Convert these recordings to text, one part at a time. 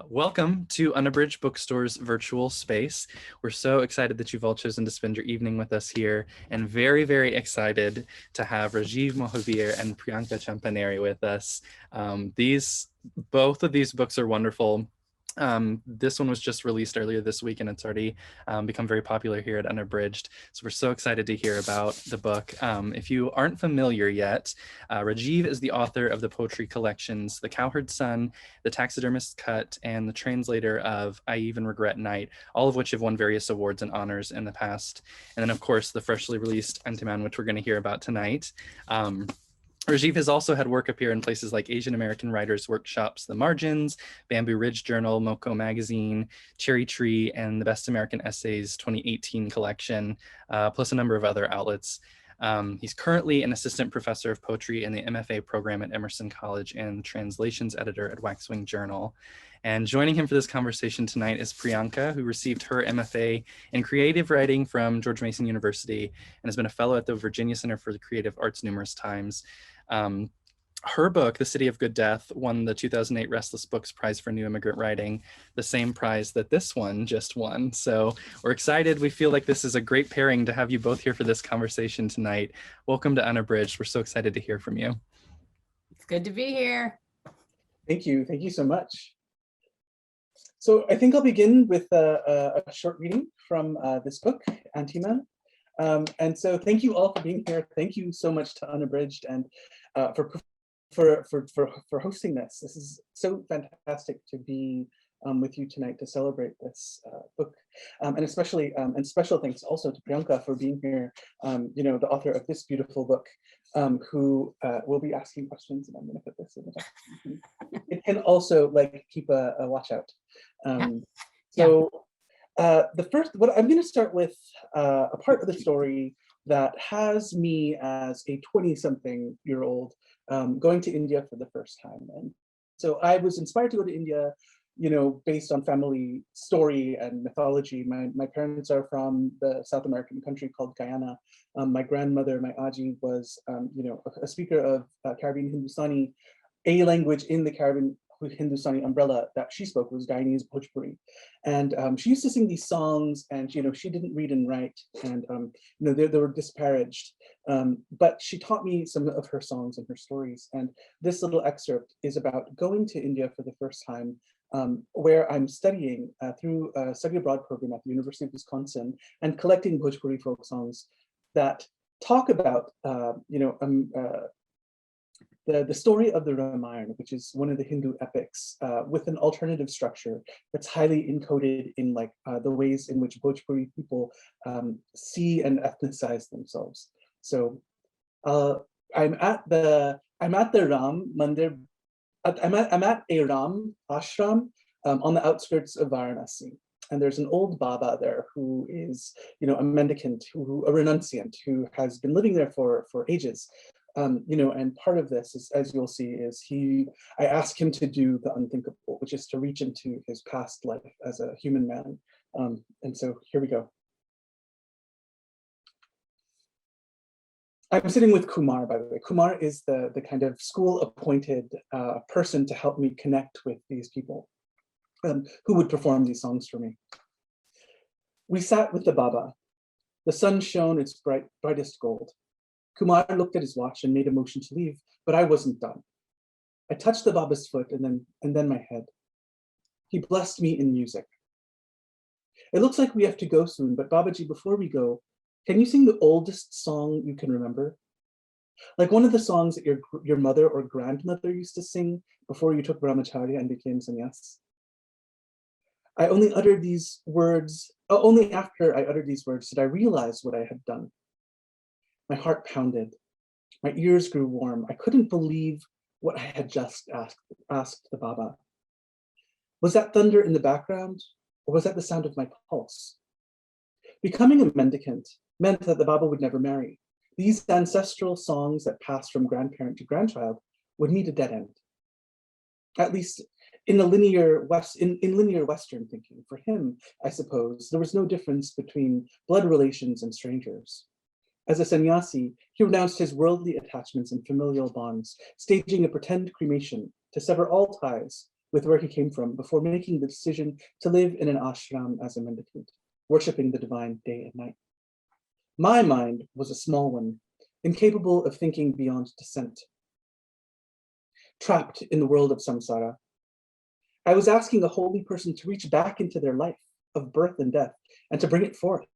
Welcome to Unabridged Bookstore's virtual space. We're so excited that you've all chosen to spend your evening with us here, and very, very excited to have Rajiv Mohabir and Priyanka Champaneri with us. Both of these books are wonderful. This one was just released earlier this week, and it's already become very popular here at Unabridged. So we're so excited to hear about the book. If you aren't familiar yet, Rajiv is the author of the poetry collections The Cowherd's Son, The Taxidermist's Cut, and the translator of I Even Regret Night, all of which have won various awards and honors in the past. And then, of course, the freshly released Antiman, which we're going to hear about tonight. Rajiv has also had work appear in places like Asian American Writers Workshops, The Margins, Bamboo Ridge Journal, Moko Magazine, Cherry Tree, and the Best American Essays 2018 collection, plus a number of other outlets. He's currently an assistant professor of poetry in the MFA program at Emerson College and translations editor at Waxwing Journal. And joining him for this conversation tonight is Priyanka, who received her MFA in creative writing from George Mason University and has been a fellow at the Virginia Center for the Creative Arts numerous times. Her book, The City of Good Death, won the 2008 Restless Books Prize for New Immigrant Writing, the same prize that this one just won. So we're excited. We feel like this is a great pairing to have you both here for this conversation tonight. Welcome to Unabridged. We're so excited to hear from you. It's good to be here. Thank you. Thank you so much. So I think I'll begin with a short reading from this book, Antiman. And so thank you all for being here. Thank you so much to Unabridged and for hosting this. This is so fantastic to be with you tonight to celebrate this book, and especially and special thanks also to Priyanka for being here. The author of this beautiful book, who will be asking questions, and I'm going to put this in the back. It can also keep a watch out. What I'm going to start with a part of the story that has me as a 20-something-year-old going to India for the first time. And so I was inspired to go to India, based on family story and mythology. My parents are from the South American country called Guyana. My grandmother, my Aji, was, a speaker of Caribbean Hindustani, a language in the Caribbean Hindustani umbrella that she spoke was Guyanese Bhojpuri. And she used to sing these songs, and she didn't read and write, and they were disparaged. But she taught me some of her songs and her stories. And this little excerpt is about going to India for the first time, where I'm studying through a study abroad program at the University of Wisconsin and collecting Bhojpuri folk songs that talk about the story of the Ramayana, which is one of the Hindu epics, with an alternative structure that's highly encoded in the ways in which Bhojpuri people see and ethnicize themselves. So I'm at the Ram Mandir. I'm at a Ram ashram on the outskirts of Varanasi. And there's an old Baba there who is, a mendicant, a renunciant who has been living there for ages. And part of this is, as you'll see, is I ask him to do the unthinkable, which is to reach into his past life as a human man. And so here we go. I'm sitting with Kumar, by the way. Kumar is the kind of school-appointed person to help me connect with these people who would perform these songs for me. We sat with the Baba. The sun shone its brightest gold. Kumar looked at his watch and made a motion to leave, but I wasn't done. I touched the Baba's foot and then my head. He blessed me in music. It looks like we have to go soon, but Babaji, before we go, can you sing the oldest song you can remember? Like one of the songs that your mother or grandmother used to sing before you took brahmacharya and became sannyas. Only after I uttered these words did I realize what I had done. My heart pounded. My ears grew warm. I couldn't believe what I had just asked the Baba. Was that thunder in the background, or was that the sound of my pulse? Becoming a mendicant meant that the Baba would never marry. These ancestral songs that passed from grandparent to grandchild would meet a dead end. At least in linear Western thinking. For him, I suppose, there was no difference between blood relations and strangers. As a sannyasi, he renounced his worldly attachments and familial bonds, staging a pretend cremation to sever all ties with where he came from before making the decision to live in an ashram as a mendicant, worshiping the divine day and night. My mind was a small one, incapable of thinking beyond descent. Trapped in the world of samsara, I was asking a holy person to reach back into their life of birth and death and to bring it forth.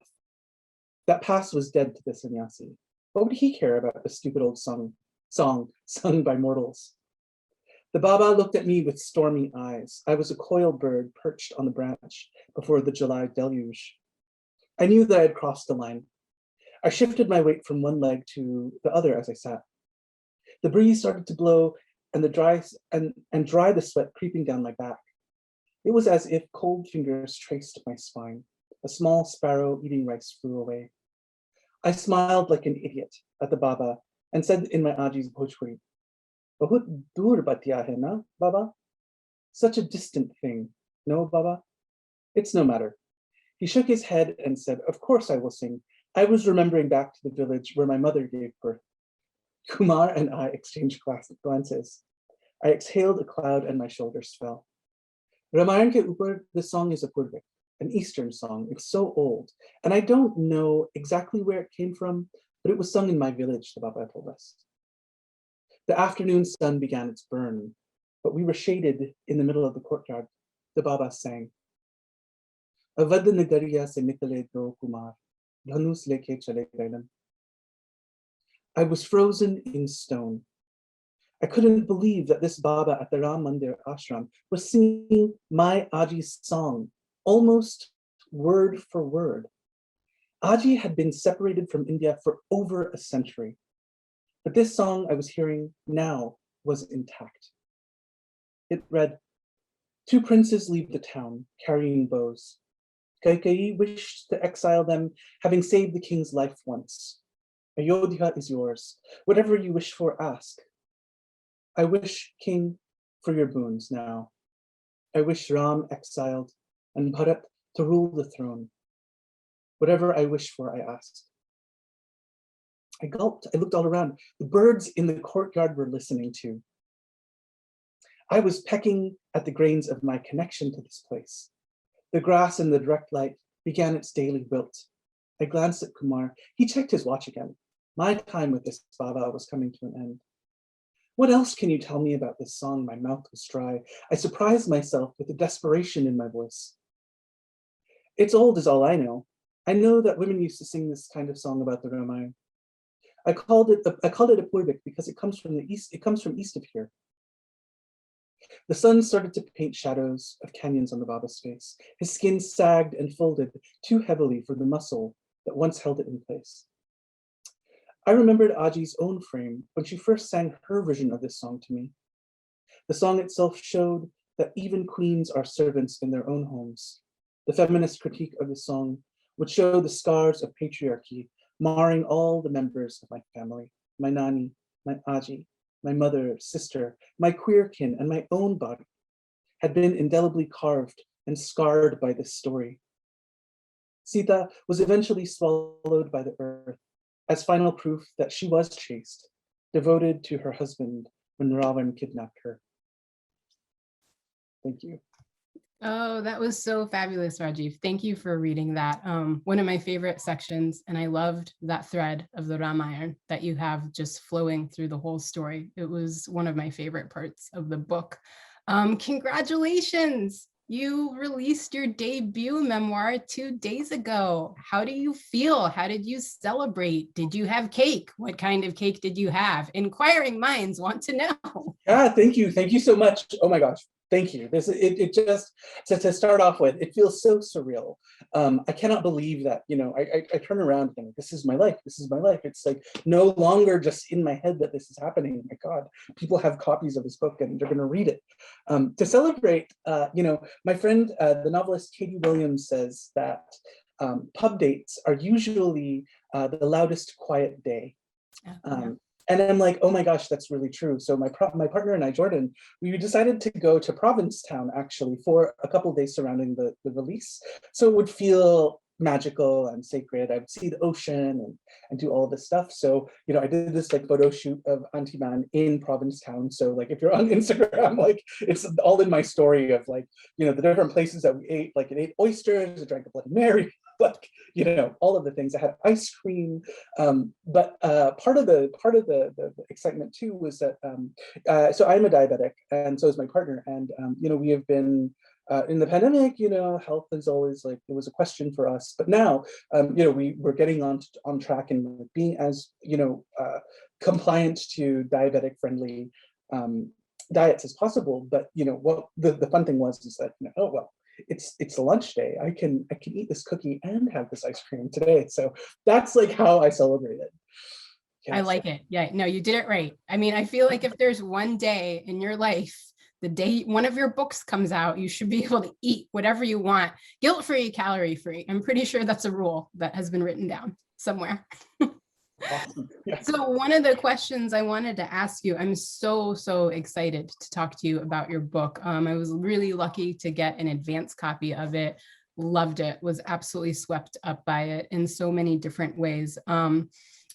That past was dead to the sannyasi. What would he care about the stupid old song sung by mortals? The Baba looked at me with stormy eyes. I was a coiled bird perched on the branch before the July deluge. I knew that I had crossed the line. I shifted my weight from one leg to the other as I sat. The breeze started to blow and dry the sweat creeping down my back. It was as if cold fingers traced my spine. A small sparrow eating rice flew away. I smiled like an idiot at the Baba and said in my Aji's Bhojpuri, "Bahut dur batiya hai na, Baba?" Such a distant thing. No, Baba? It's no matter. He shook his head and said, "Of course I will sing. I was remembering back to the village where my mother gave birth." Kumar and I exchanged glances. I exhaled a cloud and my shoulders fell. Ramayana ke upar, this song is a Purvik, an Eastern song. It's so old. And I don't know exactly where it came from, but it was sung in my village, the Baba told us. The afternoon sun began its burn, but we were shaded in the middle of the courtyard. The Baba sang. Awadh nagariya se nikale do Kumar, dhanus leke chale gailan. I was frozen in stone. I couldn't believe that this Baba at the Ram Mandir ashram was singing my Aji's song, almost word for word. Aji had been separated from India for over a century, but this song I was hearing now was intact. It read, "Two princes leave the town, carrying bows. Kaikeyi wished to exile them, having saved the king's life once. Ayodhya is yours. Whatever you wish for, ask. I wish, king, for your boons now. I wish Ram exiled and Bharat to rule the throne. Whatever I wish for, I ask." I gulped. I looked all around. The birds in the courtyard were listening too. I was pecking at the grains of my connection to this place. The grass in the direct light began its daily wilt. I glanced at Kumar. He checked his watch again. My time with this Baba was coming to an end. What else can you tell me about this song? My mouth was dry. I surprised myself with the desperation in my voice. It's old is all I know. I know that women used to sing this kind of song about the Ramayana. I called it a Purvik because it comes from the east. It comes from east of here. The sun started to paint shadows of canyons on the Baba's face. His skin sagged and folded too heavily for the muscle that once held it in place. I remembered Aji's own frame when she first sang her version of this song to me. The song itself showed that even queens are servants in their own homes. The feminist critique of the song would show the scars of patriarchy marring all the members of my family, my nani, my Aji, my mother, sister, my queer kin, and my own body had been indelibly carved and scarred by this story. Sita was eventually swallowed by the earth as final proof that she was chaste, devoted to her husband when Ravan kidnapped her. Thank you. Oh, that was so fabulous, Rajiv. Thank you for reading that. One of my favorite sections, and I loved that thread of the Ramayana that you have just flowing through the whole story. It was one of my favorite parts of the book. Congratulations! You released your debut memoir 2 days ago. How do you feel? How did you celebrate? Did you have cake? What kind of cake did you have? Inquiring minds want to know. Yeah, thank you. Thank you so much. Oh my gosh. Thank you. It just, to start off with, it feels so surreal. I cannot believe that, I turn around and this is my life. This is my life. It's like no longer just in my head that this is happening. My God, people have copies of this book and they're going to read it. To celebrate, my friend, the novelist Katie Williams says that pub dates are usually the loudest quiet day. And I'm like, oh my gosh, that's really true. So my partner and I, Jordan, we decided to go to Provincetown actually for a couple of days surrounding the release. So it would feel magical and sacred. I would see the ocean and do all of this stuff. So, you know, I did this like photo shoot of Antiman in Provincetown. So like, if you're on Instagram, like it's all in my story of like, you know, the different places that we ate, like it ate oysters, it drank a Bloody Mary, like, you know, all of the things. I had ice cream. But part of the excitement too was that, so I'm a diabetic and so is my partner. And, you know, we have been, in the pandemic, you know, health is always like, it was a question for us. But now, you know, we're getting on track and being as, you know, compliant to diabetic friendly diets as possible. But, you know, what the fun thing was is that, you know, oh, well, it's lunch day. I can eat this cookie and have this ice cream today. So that's like how I celebrated. I like it. Yeah, no, you did it right. I mean, I feel like if there's one day in your life, the day one of your books comes out, you should be able to eat whatever you want, guilt-free, calorie-free. I'm pretty sure that's a rule that has been written down somewhere. Awesome. Yeah. So one of the questions I wanted to ask you, I'm so excited to talk to you about your book. I was really lucky to get an advance copy of it, loved it, was absolutely swept up by it in so many different ways.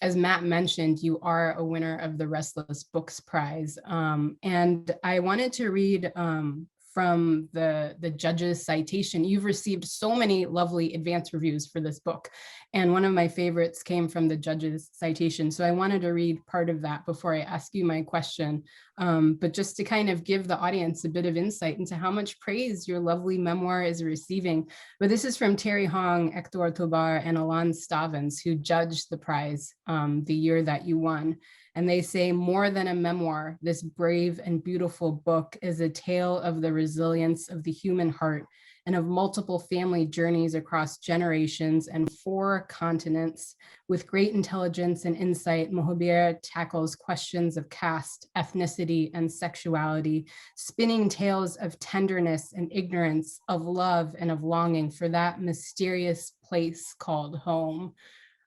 As Matt mentioned, you are a winner of the Restless Books Prize. And I wanted to read from the judge's citation. You've received so many lovely advance reviews for this book. And one of my favorites came from the judge's citation. So I wanted to read part of that before I ask you my question. But just to kind of give the audience a bit of insight into how much praise your lovely memoir is receiving. But this is from Terry Hong, Hector Tobar, and Alan Stavens, who judged the prize the year that you won. And they say, more than a memoir, this brave and beautiful book is a tale of the resilience of the human heart and of multiple family journeys across generations and 4 continents. With great intelligence and insight, Mohabir tackles questions of caste, ethnicity, and sexuality, spinning tales of tenderness and ignorance, of love and of longing for that mysterious place called home.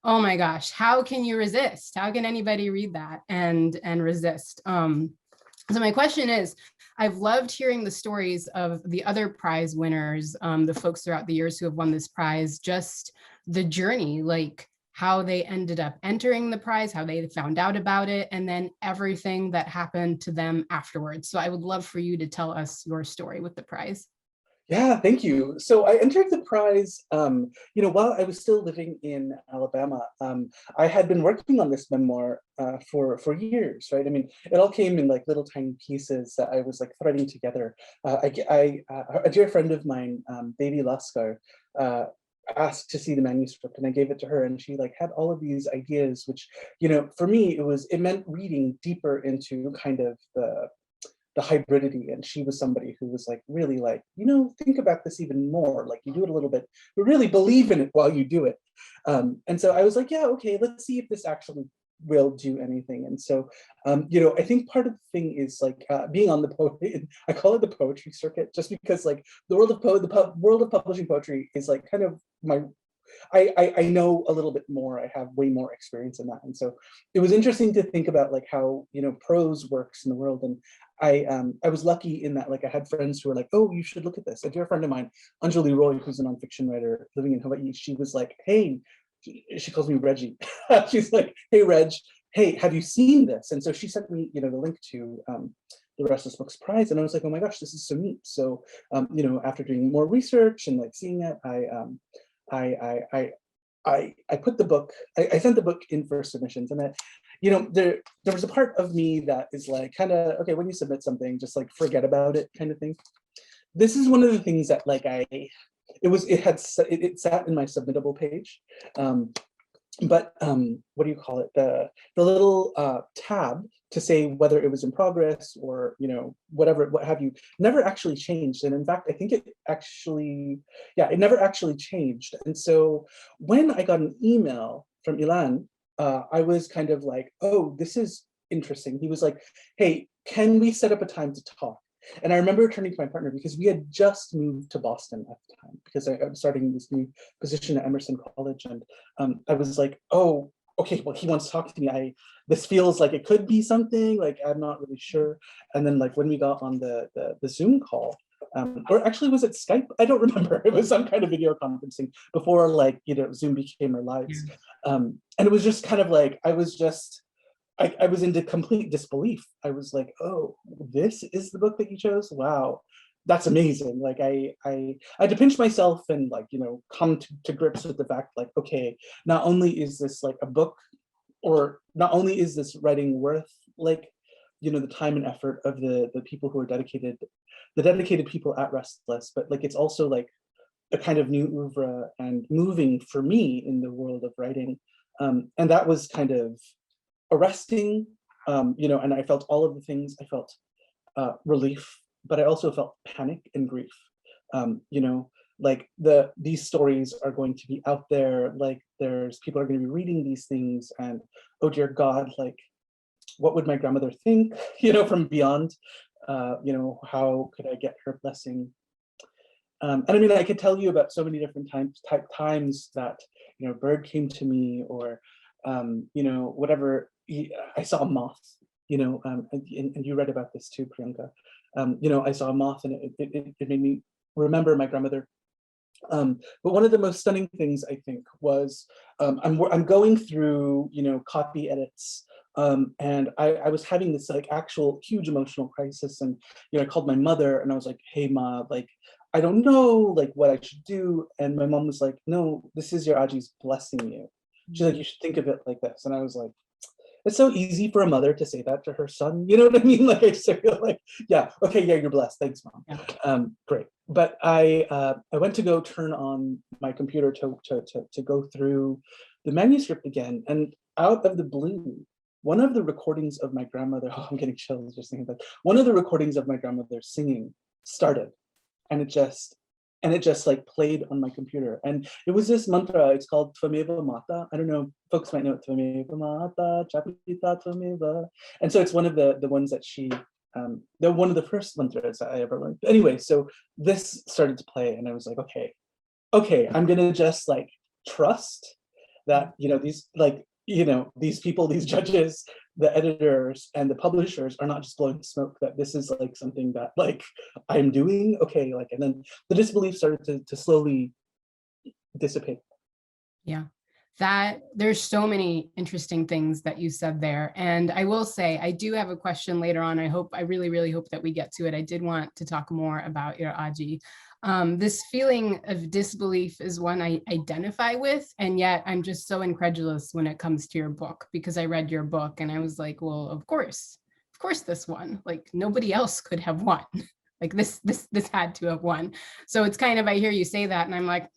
Oh my gosh, how can you resist? How can anybody read that and resist? So my question is, I've loved hearing the stories of the other prize winners, the folks throughout the years who have won this prize, just the journey, like how they ended up entering the prize, how they found out about it, and then everything that happened to them afterwards. So I would love for you to tell us your story with the prize. Yeah, thank you. So I entered the prize, you know, while I was still living in Alabama. I had been working on this memoir for years, right? I mean, it all came in like little tiny pieces that I was like threading together. A dear friend of mine, Baby Laskar, asked to see the manuscript, and I gave it to her, and she like had all of these ideas, which, you know, for me, it meant reading deeper into kind of the hybridity. And she was somebody who was like, really like, you know, think about this even more, like you do it a little bit, but really believe in it while you do it. And so I was like, yeah, okay, let's see if this actually will do anything. And so, you know, I think part of the thing is like being on the poetry, I call it the poetry circuit, just because like the world of publishing poetry is like kind of my, I know a little bit more. I have way more experience in that. And so it was interesting to think about like how, you know, prose works in the world. And I was lucky in that like I had friends who were like, oh, you should look at this. A dear friend of mine, Anjali Roy, who's a nonfiction writer living in Hawaii, she was like, hey, she calls me Reggie. She's like, hey, Reg, hey, have you seen this? And so she sent me, you know, the link to the Restless Books Prize. And I was like, oh my gosh, this is so neat. So, you know, after doing more research and like seeing it, I put the book, I sent the book in for submissions, and that, you know, there was a part of me that is like kind of, okay, when you submit something, just like forget about it kind of thing. This is one of the things that like it sat in my submittable page. But what do you call it? The little tab to say whether it was in progress or, you know, whatever, what have you, never actually changed. And in fact, I think it never actually changed. And so when I got an email from Ilan, I was kind of like, oh, this is interesting. He was like, hey, can we set up a time to talk? And I remember turning to my partner because we had just moved to Boston at the time because I was starting this new position at Emerson College. And I was like, oh, okay, well, he wants to talk to me. This feels like it could be something, like I'm not really sure. And then like when we got on the Zoom call, or actually was it Skype? I don't remember. It was some kind of video conferencing before, like, you know, Zoom became our lives. And it was just kind of like, I was into complete disbelief. I was like, oh, this is the book that you chose? Wow, that's amazing. Like I had to pinch myself and, like, you know, come to grips with the fact, like, okay, not only is this like a book, or not only is this writing worth, like, you know, the time and effort of the people who are dedicated, the dedicated people at Restless, but like it's also like a kind of new oeuvre and moving for me in the world of writing. And that was kind of arresting, you know, and I felt all of the things. I felt relief, but I also felt panic and grief. You know, like these stories are going to be out there, like there's people are going to be reading these things, and oh dear God, like what would my grandmother think, you know, from beyond, you know, how could I get her blessing? And I mean, I could tell you about so many different times that, you know, bird came to me, or, you know, whatever, I saw a moth, you know, and you read about this too, Priyanka. You know, I saw a moth and it made me remember my grandmother. But one of the most stunning things, I think, was I'm going through, you know, copy edits, and I was having this like actual huge emotional crisis, and, you know, I called my mother and I was like, hey Ma, like, I don't know like what I should do. And my mom was like, no, this is your Aji's blessing you. She's like, you should think of it like this. And I was like, it's so easy for a mother to say that to her son. You know what I mean? Like, I just feel like, yeah, okay, yeah, you're blessed. Thanks, Mom. Yeah. Great. But I went to go turn on my computer to go through the manuscript again, and out of the blue, one of the recordings of my grandmother, oh, I'm getting chills just thinking about it. One of the recordings of my grandmother singing started, and it just like played on my computer. And it was this mantra. It's called Tvameva Mata. I don't know, folks might know it. Tvameva Mata, Chapita Tvameva. And so it's one of the ones that she, they're one of the first mantras that I ever learned. Anyway, so this started to play, and I was like, okay, I'm gonna just like trust that, you know, these, like, you know, these people, these judges, the editors and the publishers are not just blowing smoke, that this is like something that like I'm doing. Okay, like, and then the disbelief started to slowly dissipate. Yeah, that there's so many interesting things that you said there. And I will say, I do have a question later on. I really, really hope that we get to it. I did want to talk more about your Aji. This feeling of disbelief is one I identify with, and yet I'm just so incredulous when it comes to your book, because I read your book and I was like, well, of course this won. Like nobody else could have won. Like this had to have won. So it's kind of, I hear you say that and I'm like,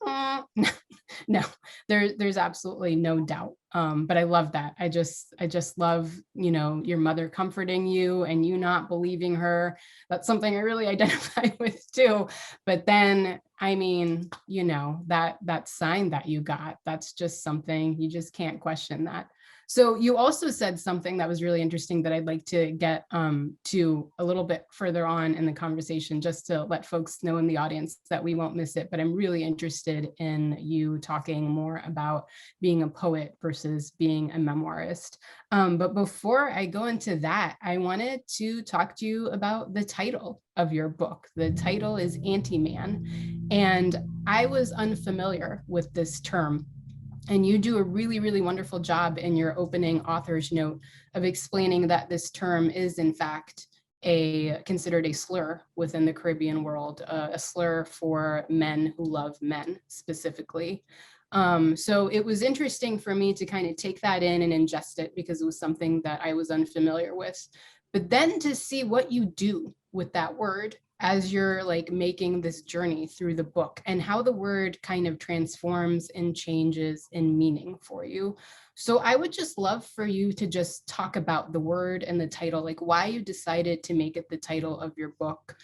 no, there's absolutely no doubt. But I love that. I just love, you know, your mother comforting you and you not believing her. That's something I really identify with too. But then, I mean, you know, that sign that you got, that's just something you just can't question that. So you also said something that was really interesting that I'd like to get to a little bit further on in the conversation, just to let folks know in the audience that we won't miss it. But I'm really interested in you talking more about being a poet versus being a memoirist. But before I go into that, I wanted to talk to you about the title of your book. The title is Antiman, and I was unfamiliar with this term. And you do a really, really wonderful job in your opening author's note of explaining that this term is in fact considered a slur within the Caribbean world, a slur for men who love men specifically. So it was interesting for me to kind of take that in and ingest it, because it was something that I was unfamiliar with. But then to see what you do with that word as you're like making this journey through the book, and how the word kind of transforms and changes in meaning for you. So I would just love for you to just talk about the word and the title, like why you decided to make it the title of your book.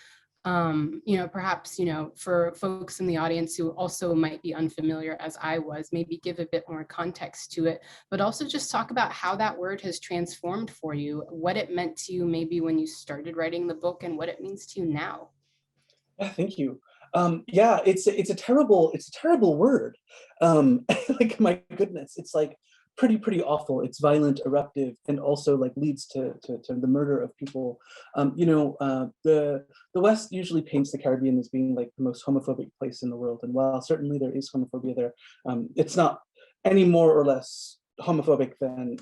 You know, perhaps, you know, for folks in the audience who also might be unfamiliar as I was, maybe give a bit more context to it, but also just talk about how that word has transformed for you, what it meant to you maybe when you started writing the book, and what it means to you now. Yeah, thank you. Yeah, it's a terrible word. Like, my goodness, it's like pretty awful. It's violent, eruptive, and also like leads to the murder of people. The West usually paints the Caribbean as being like the most homophobic place in the world, and while certainly there is homophobia there, it's not any more or less homophobic than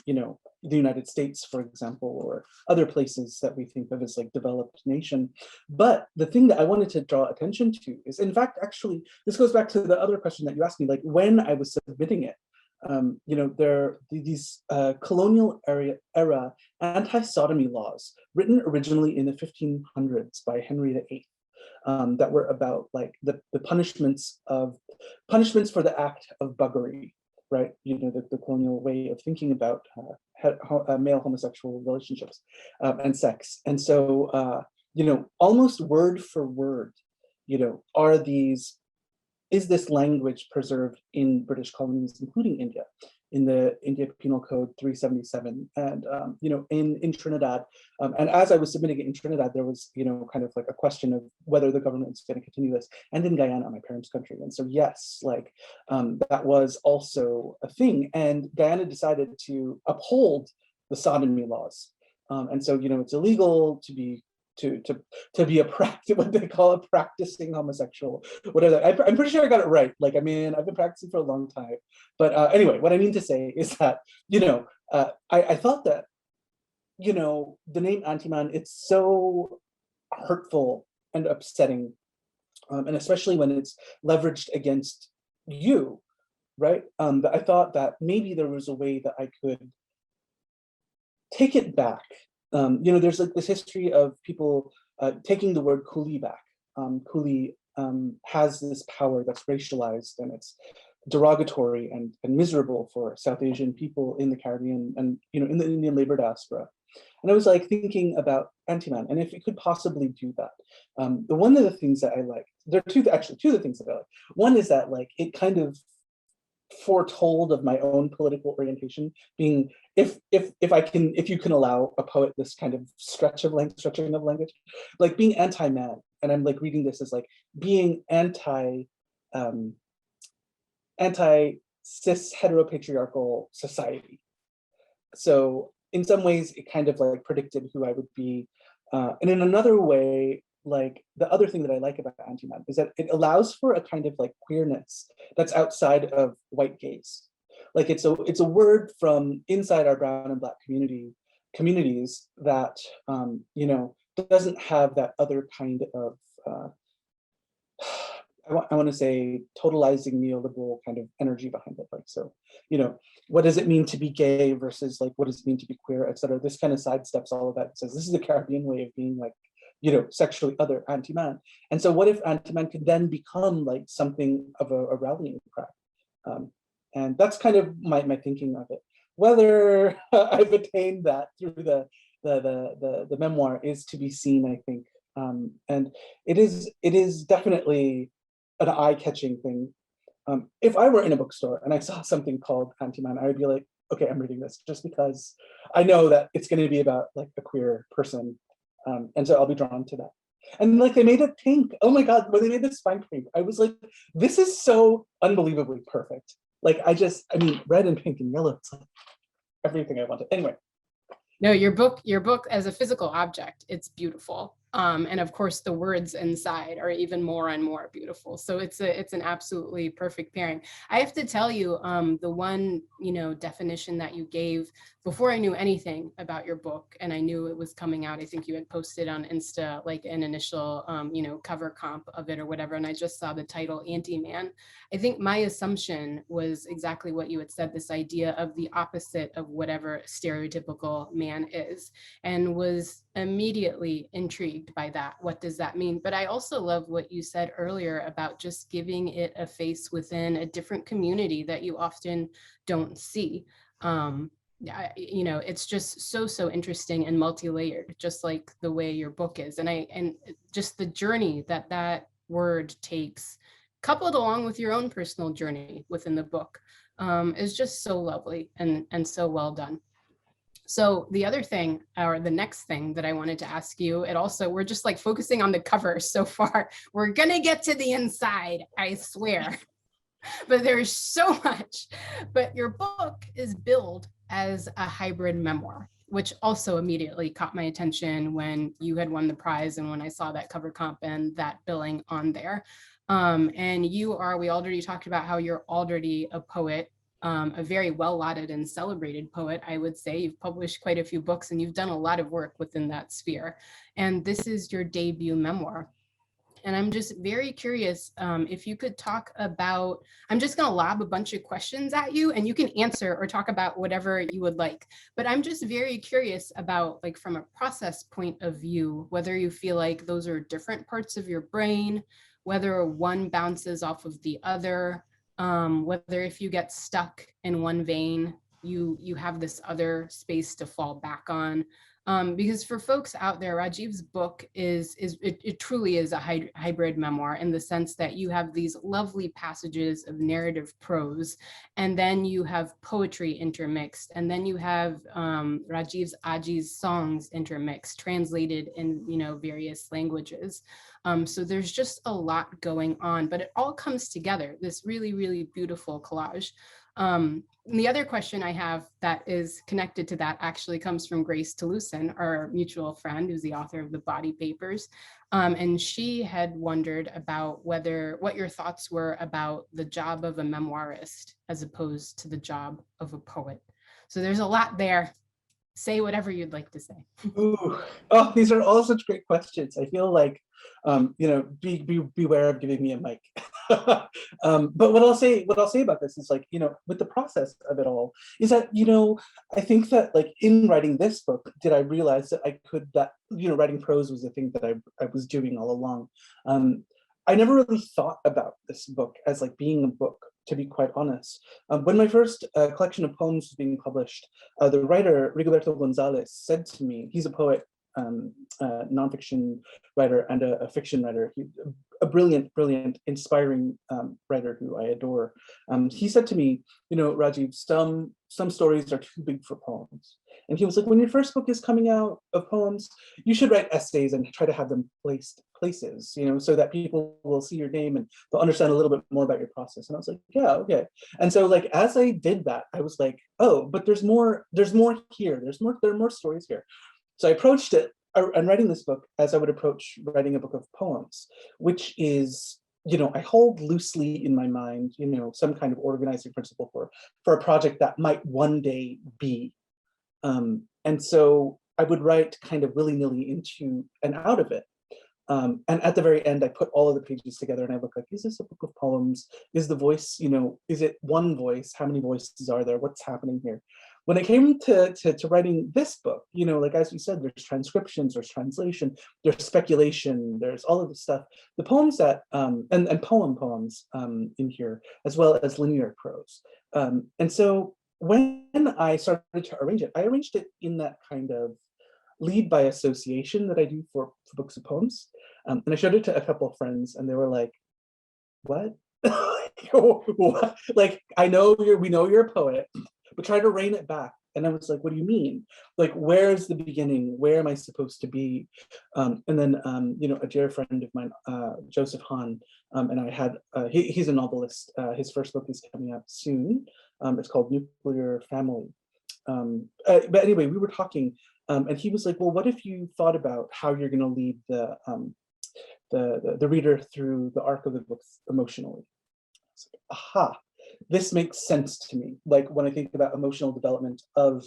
the United States, for example, or other places that we think of as like developed nation. But the thing that I wanted to draw attention to is, in fact, actually, this goes back to the other question that you asked me, like when I was submitting it. There are these colonial era anti-sodomy laws written originally in the 1500s by Henry VIII, that were about like the punishments for the act of buggery, right? The colonial way of thinking about male homosexual relationships and sex. And so, almost word for word, is this language preserved in British colonies, including India, in the India Penal Code 377, and in Trinidad. And as I was submitting it in Trinidad, there was kind of like a question of whether the government is going to continue this, and in Guyana, my parents' country. And so yes, like that was also a thing, and Guyana decided to uphold the sodomy laws. And so it's illegal to be what they call a practicing homosexual, whatever. I'm pretty sure I got it right. Like, I mean, I've been practicing for a long time. But anyway, what I mean to say is that, I thought that, the name Antiman, it's so hurtful and upsetting, and especially when it's leveraged against you, right? But I thought that maybe there was a way that I could take it back. There's like this history of people taking the word coolie back. Coolie has this power that's racialized, and it's derogatory and miserable for South Asian people in the Caribbean and in the Indian labor diaspora. And I was like thinking about Antiman, and if it could possibly do that. One of the things that I like, there are two of the things that I like. One is that like it kind of foretold of my own political orientation, being if you can allow a poet this kind of stretching of language, like being anti-man. And I'm like reading this as like being anti cis heteropatriarchal society. So in some ways it kind of like predicted who I would be, and in another way, like the other thing that I like about Antiman is that it allows for a kind of like queerness that's outside of white gaze. Like it's a word from inside our brown and black communities that doesn't have that other kind of I want to say totalizing neoliberal kind of energy behind it. Like, so, what does it mean to be gay versus like what does it mean to be queer, et cetera? This kind of sidesteps all of that. It says this is the Caribbean way of being like, sexually other, anti-man. And so what if anti-man could then become like something of a rallying cry? And that's kind of my thinking of it. Whether I've attained that through the memoir is to be seen, I think. And it is definitely an eye-catching thing. If I were in a bookstore and I saw something called Antiman, I would be like, okay, I'm reading this just because I know that it's going to be about like a queer person. And so I'll be drawn to that. And like they made it pink. Oh my God, when they made this fine pink, I was like, this is so unbelievably perfect. Like I mean, red and pink and yellow, it's like everything I wanted. Anyway. No, your book as a physical object, it's beautiful. And of course, the words inside are even more and more beautiful. So it's an absolutely perfect pairing. I have to tell you, the one definition that you gave before I knew anything about your book, and I knew it was coming out. I think you had posted on Insta like an initial cover comp of it or whatever, and I just saw the title Anti-Man. I think my assumption was exactly what you had said, this idea of the opposite of whatever stereotypical man is, and was immediately intrigued by that. What does that mean? But I also love what you said earlier about just giving it a face within a different community that you often don't see. It's just so interesting and multi-layered, just like the way your book is. And just the journey that word takes, coupled along with your own personal journey within the book, is just so lovely and so well done. So the other thing, or the next thing that I wanted to ask you, we're just like focusing on the cover so far. We're gonna get to the inside, I swear. but there's so much. But your book is billed as a hybrid memoir, which also immediately caught my attention when you had won the prize and when I saw that cover comp and that billing on there. And we already talked about how you're already a poet, a very well lauded and celebrated poet, I would say. You've published quite a few books and you've done a lot of work within that sphere. And this is your debut memoir. And I'm just very curious if you could talk about, I'm just going to lob a bunch of questions at you and you can answer or talk about whatever you would like. But I'm just very curious about, like, from a process point of view, whether you feel like those are different parts of your brain, whether one bounces off of the other, whether if you get stuck in one vein, you have this other space to fall back on. Because for folks out there, Rajiv's book it truly is a hybrid memoir, in the sense that you have these lovely passages of narrative prose, and then you have poetry intermixed, and then you have Rajiv's Aji's songs intermixed, translated in various languages. So there's just a lot going on, but it all comes together, this really, really beautiful collage. And the other question I have that is connected to that actually comes from Grace Toulousan, our mutual friend, who's the author of the Body Papers. And she had wondered about what your thoughts were about the job of a memoirist as opposed to the job of a poet. So there's a lot there. Say whatever you'd like to say. Ooh. Oh, these are all such great questions. I feel like, beware of giving me a mic. But what I'll say about this is, like, with the process of it all, is that, I think that, like, in writing this book, did I realize that writing prose was the thing that I was doing all along. I never really thought about this book as, like, being a book, to be quite honest. When my first collection of poems was being published, the writer Rigoberto Gonzalez said to me, he's a poet, nonfiction writer and a fiction writer, a brilliant, inspiring writer who I adore. He said to me, Rajiv, some stories are too big for poems. And he was like, when your first book is coming out of poems, you should write essays and try to have them placed places, so that people will see your name and they'll understand a little bit more about your process. And I was like, yeah, okay. And so, like, as I did that, I was like, oh, but there's more here. There are more stories here. So I approached it, and writing this book, as I would approach writing a book of poems, which is, I hold loosely in my mind, some kind of organizing principle for a project that might one day be. And so I would write kind of willy-nilly into and out of it. And at the very end, I put all of the pages together and I look like, is this a book of poems? Is the voice, is it one voice? How many voices are there? What's happening here? When it came to writing this book, like, as you said, there's transcriptions, there's translation, there's speculation, there's all of this stuff. The poems that, and poems in here, as well as linear prose. And so when I started to arrange it, I arranged it in that kind of lead by association that I do for books of poems. And I showed it to a couple of friends and they were like, what? What? Like, we know you're a poet, but try to rein it back. And I was like, what do you mean? Like, where's the beginning? Where am I supposed to be? And then, a dear friend of mine, Joseph Hahn, and I had, he's a novelist. His first book is coming out soon. It's called Nuclear Family. But anyway, we were talking, and he was like, well, what if you thought about how you're going to lead the reader through the arc of the book emotionally? I was like, aha, this makes sense to me. Like, when I think about emotional development of,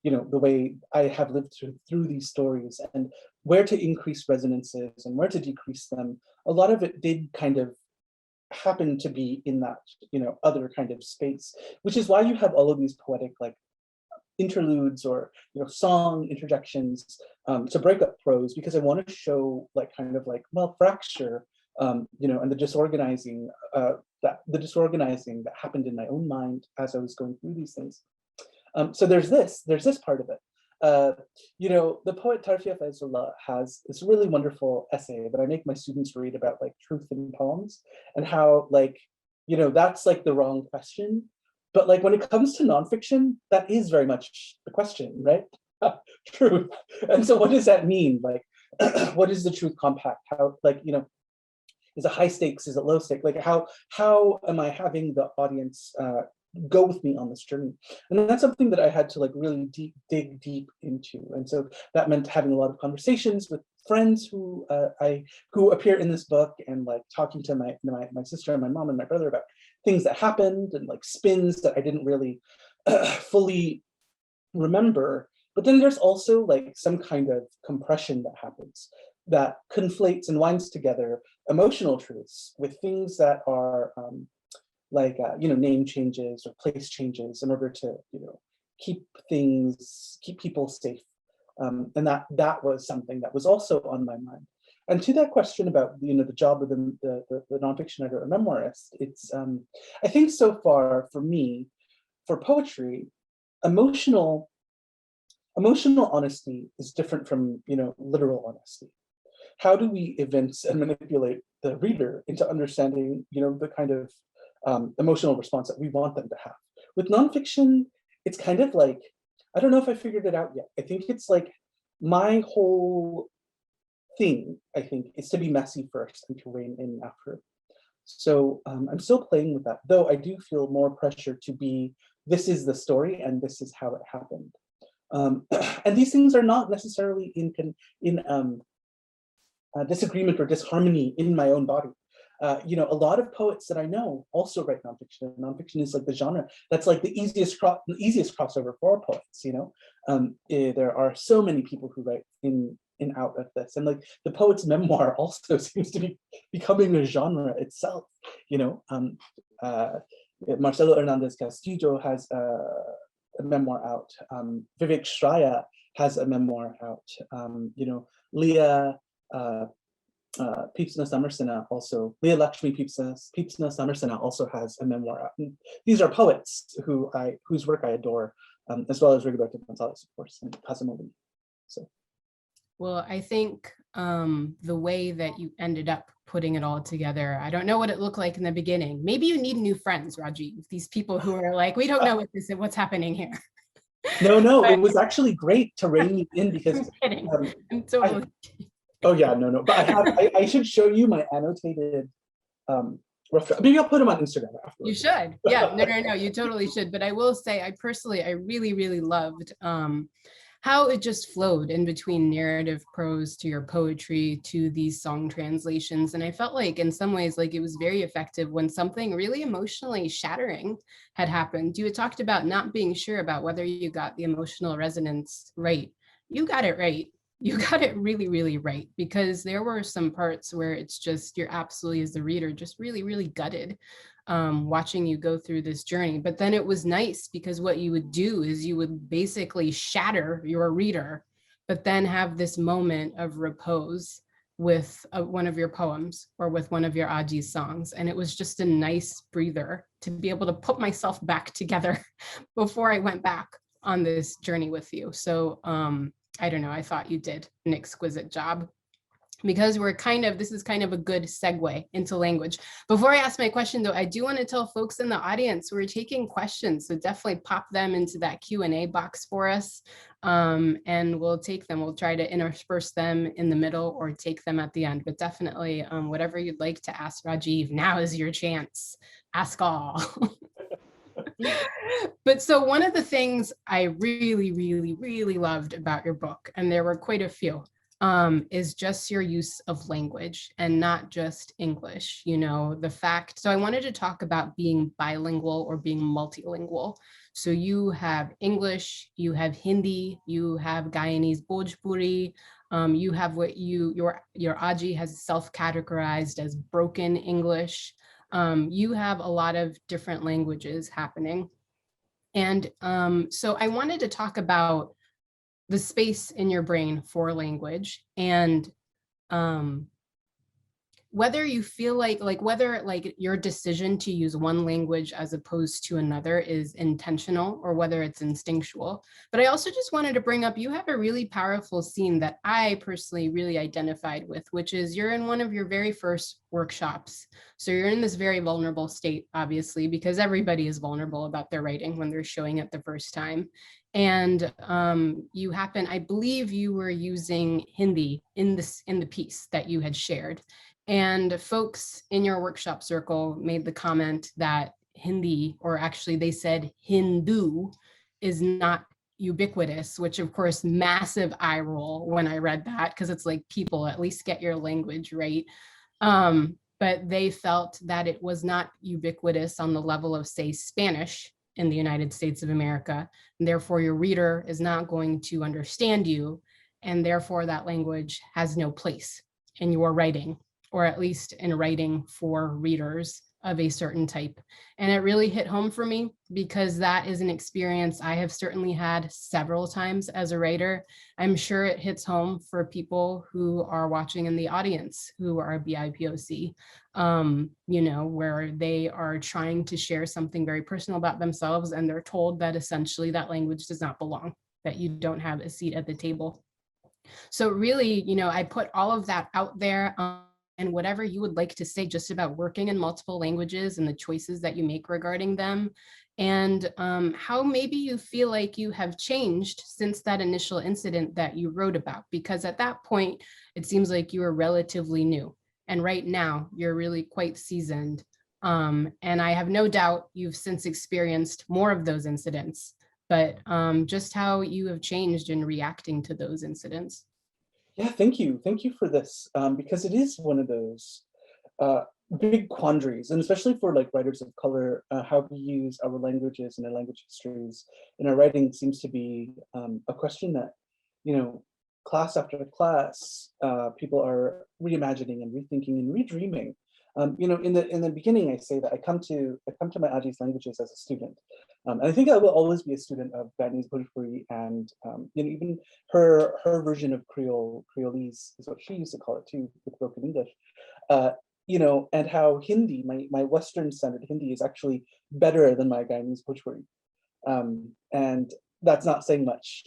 the way I have lived through these stories and where to increase resonances and where to decrease them, a lot of it did kind of happen to be in that, other kind of space, which is why you have all of these poetic, like, interludes or, song interjections to break up prose, because I want to show, like, kind of like, well, fracture, and the disorganizing that happened in my own mind as I was going through these things. So there's this part of it. The poet Tarfia Faizullah has this really wonderful essay that I make my students read about, like, truth in poems and how, like, that's, like, the wrong question. But, like, when it comes to nonfiction, that is very much the question, right? Truth. And so what does that mean? Like, what is the truth compact? How, like, Is it high stakes? Is it low stakes? Like how am I having the audience go with me on this journey? And that's something that I had to like really dig deep into. And so that meant having a lot of conversations with friends who appear in this book, and like talking to my sister and my mom and my brother about things that happened, and like spins that I didn't really fully remember. But then there's also like some kind of compression that happens that conflates and winds together emotional truths with things that are name changes or place changes in order to keep people safe. And that was something that was also on my mind. And to that question about the job of the nonfiction editor or memoirist, it's I think so far for me, for poetry, emotional honesty is different from literal honesty. How do we evince and manipulate the reader into understanding the kind of emotional response that we want them to have? With nonfiction, it's kind of like, I don't know if I figured it out yet. I think it's like my whole thing, I think, is to be messy first and to rein in after. So I'm still playing with that, though I do feel more pressure to be, this is the story and this is how it happened. And these things are not necessarily in disagreement or disharmony in my own body. A lot of poets that I know also write nonfiction. Nonfiction is like the genre that's like the easiest crossover for poets. There are so many people who write in out of this, and like the poet's memoir also seems to be becoming a genre itself. Marcelo Hernandez Castillo has a memoir out. Vivek Shraya has a memoir out. Leah Peepsna Samarsena also, Leah Lakshmi Peepsna Samarsena also has a memoir out. And these are poets whose work I adore, as well as Rigoberto Gonzalez, of course, and Casamoli. So. Well, I think the way that you ended up putting it all together, I don't know what it looked like in the beginning. Maybe you need new friends, Rajiv, these people who are like, we don't know what's happening here. No, but it was actually great to rein me in because I'm kidding. I'm totally oh yeah, no. But I should show you my annotated rough draft. Maybe I'll put them on Instagram afterwards. You should. Yeah, no, you totally should. But I will say, I really, really loved how it just flowed in between narrative prose to your poetry to these song translations. And I felt like in some ways, like it was very effective when something really emotionally shattering had happened. You had talked about not being sure about whether you got the emotional resonance right. You got it right. You got it really, really right, because there were some parts where it's just, you're absolutely, as the reader, just really, really gutted watching you go through this journey. But then it was nice because what you would do is you would basically shatter your reader, but then have this moment of repose with one of your poems or with one of your Aji songs. And it was just a nice breather to be able to put myself back together before I went back on this journey with you. So I don't know, I thought you did an exquisite job. Because this is kind of a good segue into language. Before I ask my question though, I do want to tell folks in the audience we're taking questions, so definitely pop them into that Q&A box for us, and we'll take them. We'll try to intersperse them in the middle or take them at the end, but definitely whatever you'd like to ask Rajiv, now is your chance. Ask all. But so one of the things I really, really, really loved about your book, and there were quite a few, is just your use of language and not just English, so I wanted to talk about being bilingual or being multilingual. So you have English, you have Hindi, you have Guyanese Bhojpuri, you have what your Aji has self-categorized as broken English. You have a lot of different languages happening. And so I wanted to talk about the space in your brain for language, and whether you feel whether your decision to use one language as opposed to another is intentional or whether it's instinctual. But I also just wanted to bring up, you have a really powerful scene that I personally really identified with, which is you're in one of your very first workshops. So you're in this very vulnerable state, obviously, because everybody is vulnerable about their writing when they're showing it the first time. And you happen, I believe you were using Hindi in the piece that you had shared. And folks in your workshop circle made the comment that Hindi, or actually they said Hindu, is not ubiquitous, which of course, massive eye roll when I read that, because it's like, people, at least get your language right. But they felt that it was not ubiquitous on the level of, say, Spanish in the United States of America, and therefore your reader is not going to understand you, and therefore that language has no place in your writing, or at least in writing for readers of a certain type. And it really hit home for me, because that is an experience I have certainly had several times as a writer. I'm sure it hits home for people who are watching in the audience who are BIPOC, you know, where they are trying to share something very personal about themselves, and they're told that essentially that language does not belong, that you don't have a seat at the table. So really, you know, I put all of that out there. And whatever you would like to say just about working in multiple languages and the choices that you make regarding them, and how maybe you feel like you have changed since that initial incident that you wrote about, because at that point, it seems like you were relatively new. And right now, you're really quite seasoned. And I have no doubt you've since experienced more of those incidents, but just how you have changed in reacting to those incidents. Yeah, thank you. Thank you for this, because it is one of those uh, big quandaries, and especially for like writers of color, how we use our languages and our language histories in our writing seems to be a question that, you know, class after class, people are reimagining and rethinking and redreaming. You know, in the beginning, I say that I come to my Aji's languages as a student, and I think I will always be a student of Guyanese Bhojpuri, and you know, even her version of Creolese is what she used to call it too, with broken English. You know, and how Hindi, my Western standard Hindi, is actually better than my Guyanese Bhojpuri, and that's not saying much.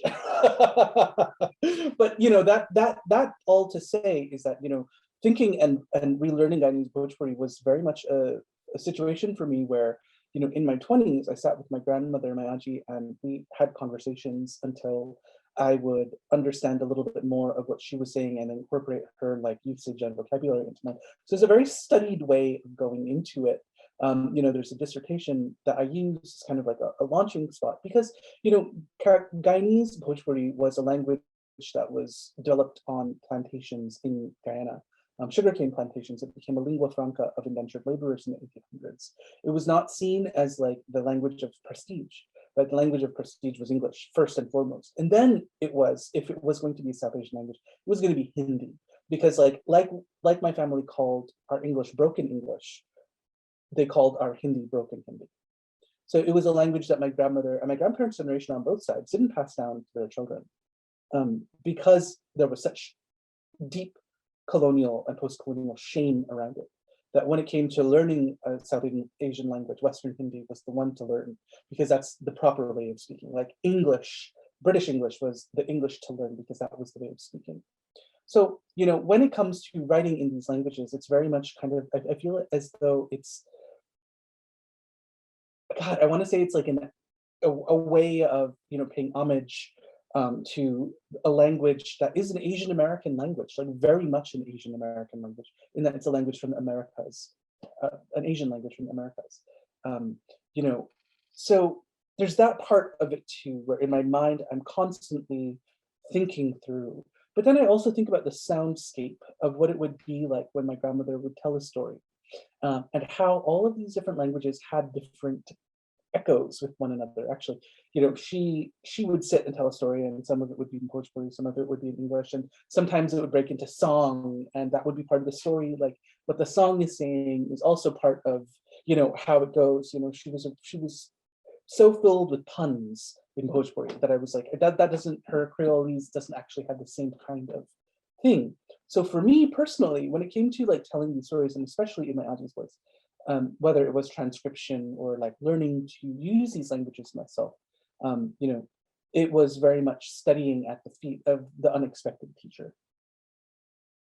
But you know, that all to say is that, you know, thinking and relearning Guyanese Bhojpuri was very much a situation for me where, you know, in my 20s, I sat with my grandmother, my Aji, and we had conversations until I would understand a little bit more of what she was saying and incorporate her like usage and vocabulary into my. So it's a very studied way of going into it. You know, there's a dissertation that I use as kind of like a launching spot, because, you know, Guyanese Bhojpuri was a language that was developed on plantations in Guyana. Sugarcane plantations. It became a lingua franca of indentured laborers in the 1800s. It was not seen as like the language of prestige, but the language of prestige was English first and foremost. And then it was, if it was going to be a South Asian language, it was going to be Hindi, because like my family called our English broken English, they called our Hindi broken Hindi. So it was a language that my grandmother and my grandparents' generation on both sides didn't pass down to their children, because there was such deep colonial and post-colonial shame around it, that when it came to learning a South Asian language, Western Hindi was the one to learn, because that's the proper way of speaking. Like English, British English was the English to learn, because that was the way of speaking. So, you know, when it comes to writing in these languages, it's very much kind of, I feel it as though it's, God, I want to say it's like a way of, you know, paying homage to a language that is an Asian American language, like very much an Asian American language, in that it's a language from the Americas, an Asian language from the Americas. You know, so there's that part of it too, where in my mind I'm constantly thinking through. But then I also think about the soundscape of what it would be like when my grandmother would tell a story, and how all of these different languages had different echoes with one another. Actually, you know, she would sit and tell a story, and some of it would be in Bhojpuri, some of it would be in English, and sometimes it would break into song, and that would be part of the story. Like what the song is saying is also part of, you know, how it goes. You know, she was so filled with puns in Bhojpuri that I was like, that doesn't, her Creolese doesn't actually have the same kind of thing. So for me personally, when it came to like telling these stories, and especially in my Aji's voice, whether it was transcription or like learning to use these languages myself, you know, it was very much studying at the feet of the unexpected teacher.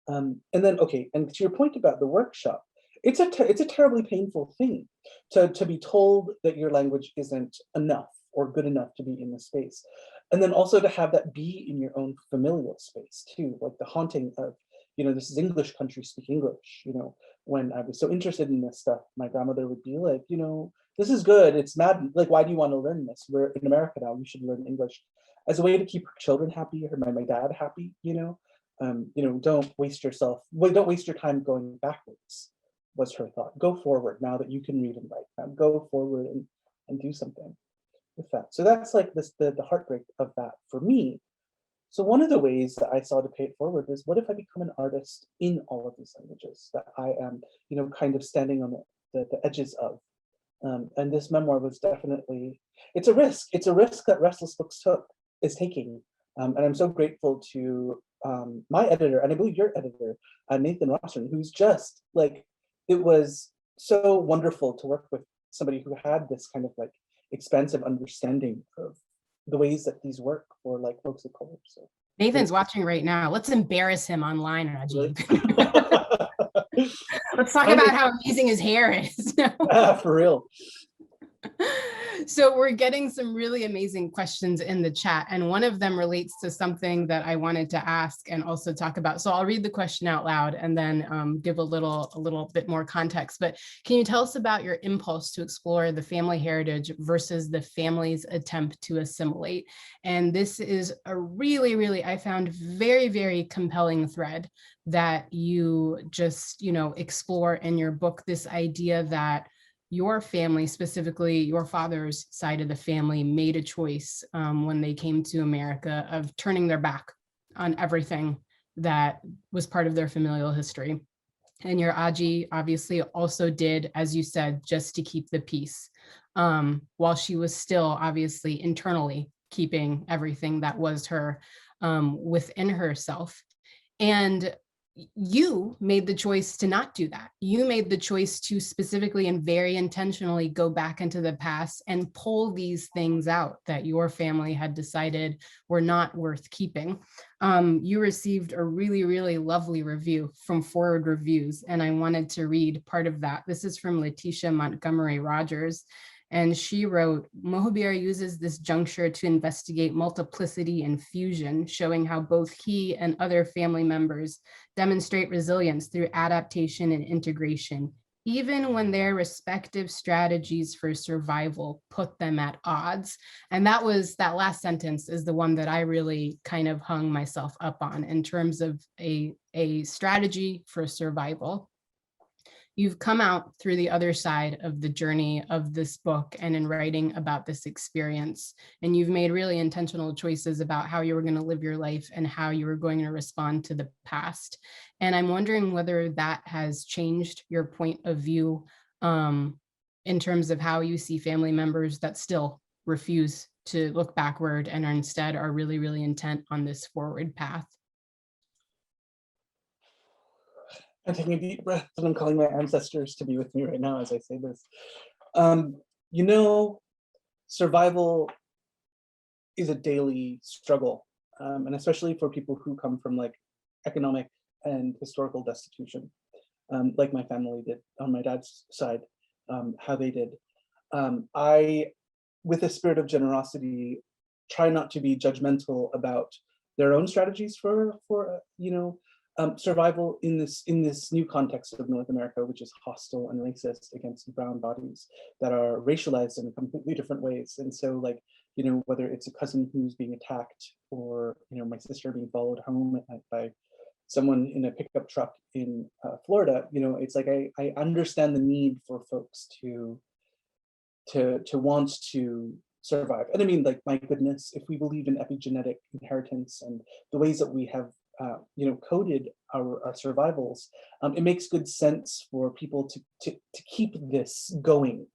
And then, okay, and to your point about the workshop, it's a terribly painful thing to be told that your language isn't enough or good enough to be in the space. And then also to have that be in your own familial space too, like the haunting of, this is English country, speak English. When I was so interested in this stuff, my grandmother would be like, this is good, it's mad, like, why do you want to learn this? We're in America now, you should learn English. As a way to keep her children happy, or my dad happy, don't waste your time going backwards, was her thought. Go forward now that you can read and write. Now go forward and do something with that. So that's like the heartbreak of that for me. So one of the ways that I saw to pay it forward is, what if I become an artist in all of these languages that I am, kind of standing on the edges of. And this memoir was definitely, it's a risk. It's a risk that Restless Books is taking. And I'm so grateful to my editor, and I believe your editor, Nathan Rosson, who's just like, it was so wonderful to work with somebody who had this kind of like expansive understanding of the ways that these work for like folks of color. So Nathan's watching right now. Let's embarrass him online, Rajiv. Let's talk about how amazing his hair is. For real. So we're getting some really amazing questions in the chat, and one of them relates to something that I wanted to ask and also talk about. So I'll read the question out loud and then give a little bit more context. But can you tell us about your impulse to explore the family heritage versus the family's attempt to assimilate? And this is a really, I found very, very compelling thread that you just, explore in your book, this idea that your family, specifically your father's side of the family, made a choice when they came to America of turning their back on everything that was part of their familial history. And your Aji obviously also did, as you said, just to keep the peace, while she was still obviously internally keeping everything that was her within herself. And you made the choice to not do that. You made the choice to specifically and very intentionally go back into the past and pull these things out that your family had decided were not worth keeping. You received a really lovely review from Forward Reviews, and I wanted to read part of that. This is from Letitia Montgomery Rogers. And she wrote, Mohabir uses this juncture to investigate multiplicity and fusion, showing how both he and other family members demonstrate resilience through adaptation and integration, even when their respective strategies for survival put them at odds. And that last sentence is the one that I really kind of hung myself up on in terms of a strategy for survival. You've come out through the other side of the journey of this book and in writing about this experience. And you've made really intentional choices about how you were going to live your life and how you were going to respond to the past. And I'm wondering whether that has changed your point of view in terms of how you see family members that still refuse to look backward and instead are really intent on this forward path. I'm taking a deep breath and I'm calling my ancestors to be with me right now as I say this. Survival is a daily struggle, and especially for people who come from like economic and historical destitution, like my family did on my dad's side, how they did. I, with a spirit of generosity, try not to be judgmental about their own strategies for survival in this new context of North America, which is hostile and racist against brown bodies that are racialized in completely different ways. And so, like, whether it's a cousin who's being attacked, or my sister being followed home at night by someone in a pickup truck in Florida, it's like I understand the need for folks to want to survive. And I mean, like, my goodness, if we believe in epigenetic inheritance and the ways that we have coded our survivals, it makes good sense for people to keep this going,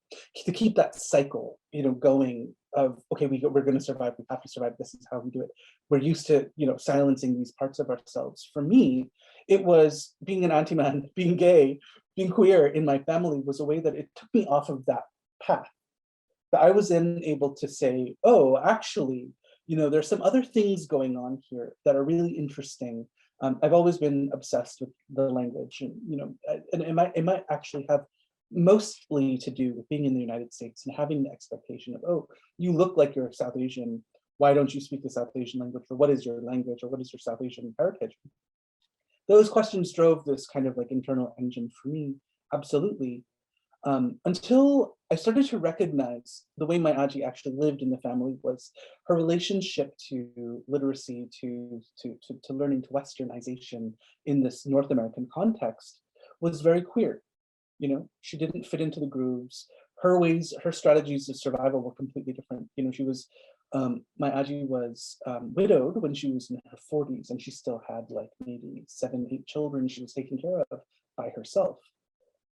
to keep that cycle, going of, okay, we're going to survive, we have to survive, this is how we do it. We're used to, silencing these parts of ourselves. For me, it was being an Antiman, being gay, being queer in my family was a way that it took me off of that path. That I was then able to say, oh, actually, there's some other things going on here that are really interesting, I've always been obsessed with the language, and and it might actually have mostly to do with being in the United States and having the expectation of, oh, you look like you're South Asian. Why don't you speak the South Asian language? Or what is your language? Or what is your South Asian heritage? Those questions drove this kind of like internal engine for me, absolutely. Until I started to recognize the way my Aji actually lived in the family was her relationship to literacy, to learning, to Westernization in this North American context was very queer. She didn't fit into the grooves. Her ways, her strategies of survival were completely different. She was, my Aji was widowed when she was in her 40s, and she still had like maybe 7, 8 children she was taking care of by herself.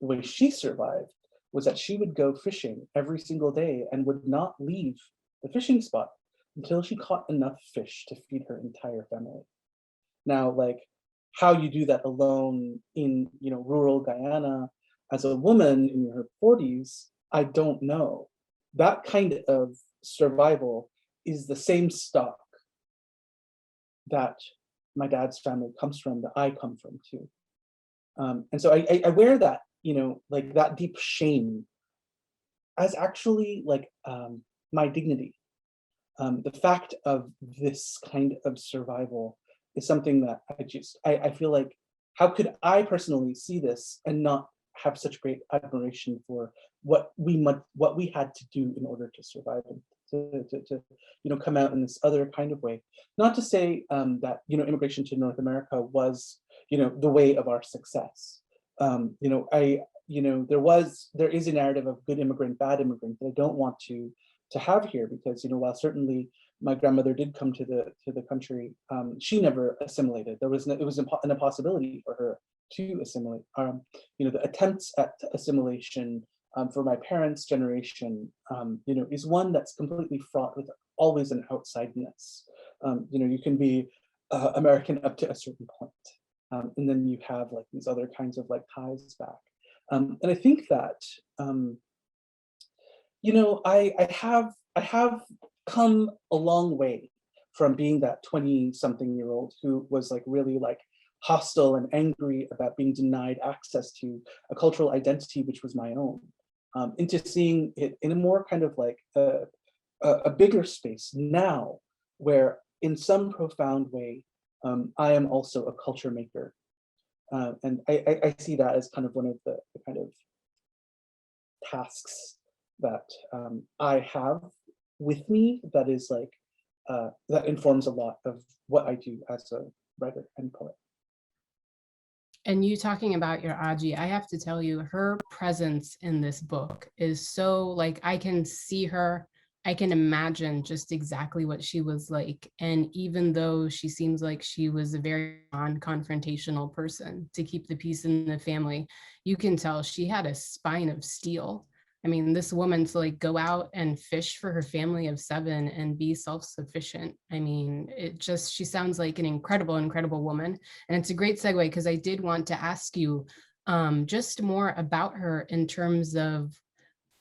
The way she survived was that she would go fishing every single day and would not leave the fishing spot until she caught enough fish to feed her entire family. Now, like how you do that alone in rural Guyana as a woman in her 40s, I don't know. That kind of survival is the same stock that my dad's family comes from, that I come from too. And so I wear that, like that deep shame as actually like my dignity. The fact of this kind of survival is something that I feel like, how could I personally see this and not have such great admiration for what we had to do in order to survive and to come out in this other kind of way. Not to say that immigration to North America was the way of our success. There is a narrative of good immigrant, bad immigrant that I don't want to have here, because while certainly my grandmother did come to the country, she never assimilated. It was an impossibility for her to assimilate. The attempts at assimilation for my parents' generation, is one that's completely fraught with always an outsideness. You can be American up to a certain point, and then you have like these other kinds of like ties back. And I think that I have come a long way from being that 20-something-year-old who was like really like hostile and angry about being denied access to a cultural identity which was my own, into seeing it in a more kind of like a bigger space now, where in some profound way I am also a culture maker. And I see that as kind of one of the kind of tasks that I have with me, that is like, that informs a lot of what I do as a writer and poet. And you talking about your Aji, I have to tell you, her presence in this book is so like, I can see her, I can imagine just exactly what she was like. And even though she seems like she was a very non-confrontational person to keep the peace in the family, you can tell she had a spine of steel. I mean, this woman to like go out and fish for her family of 7 and be self-sufficient. I mean, she sounds like an incredible, incredible woman. And it's a great segue, because I did want to ask you just more about her in terms of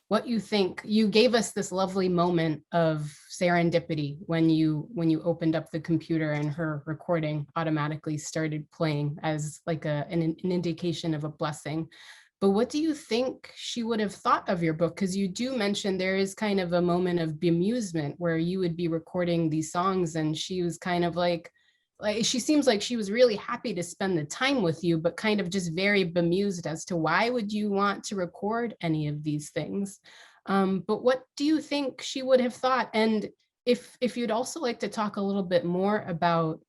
what you think. You gave us this lovely moment of serendipity when you opened up the computer and her recording automatically started playing as like an indication of a blessing. But what do you think she would have thought of your book? Because you do mention there is kind of a moment of bemusement where you would be recording these songs and she was kind of like she seems like she was really happy to spend the time with you, but kind of just very bemused as to why would you want to record any of these things. But what do you think she would have thought? And if you'd also like to talk a little bit more about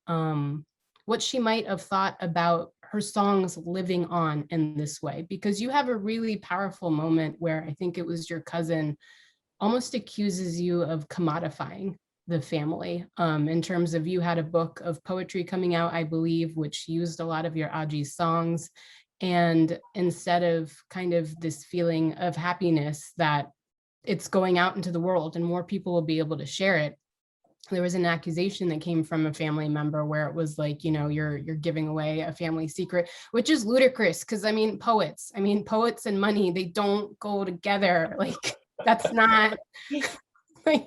what she might have thought about her songs living on in this way, because you have a really powerful moment where I think it was your cousin almost accuses you of commodifying the family, in terms of, you had a book of poetry coming out, I believe, which used a lot of your Aji's songs. And instead of kind of this feeling of happiness that it's going out into the world and more people will be able to share it, there was an accusation that came from a family member where it was like, you're giving away a family secret, which is ludicrous, because poets and money, they don't go together. Like, that's not like,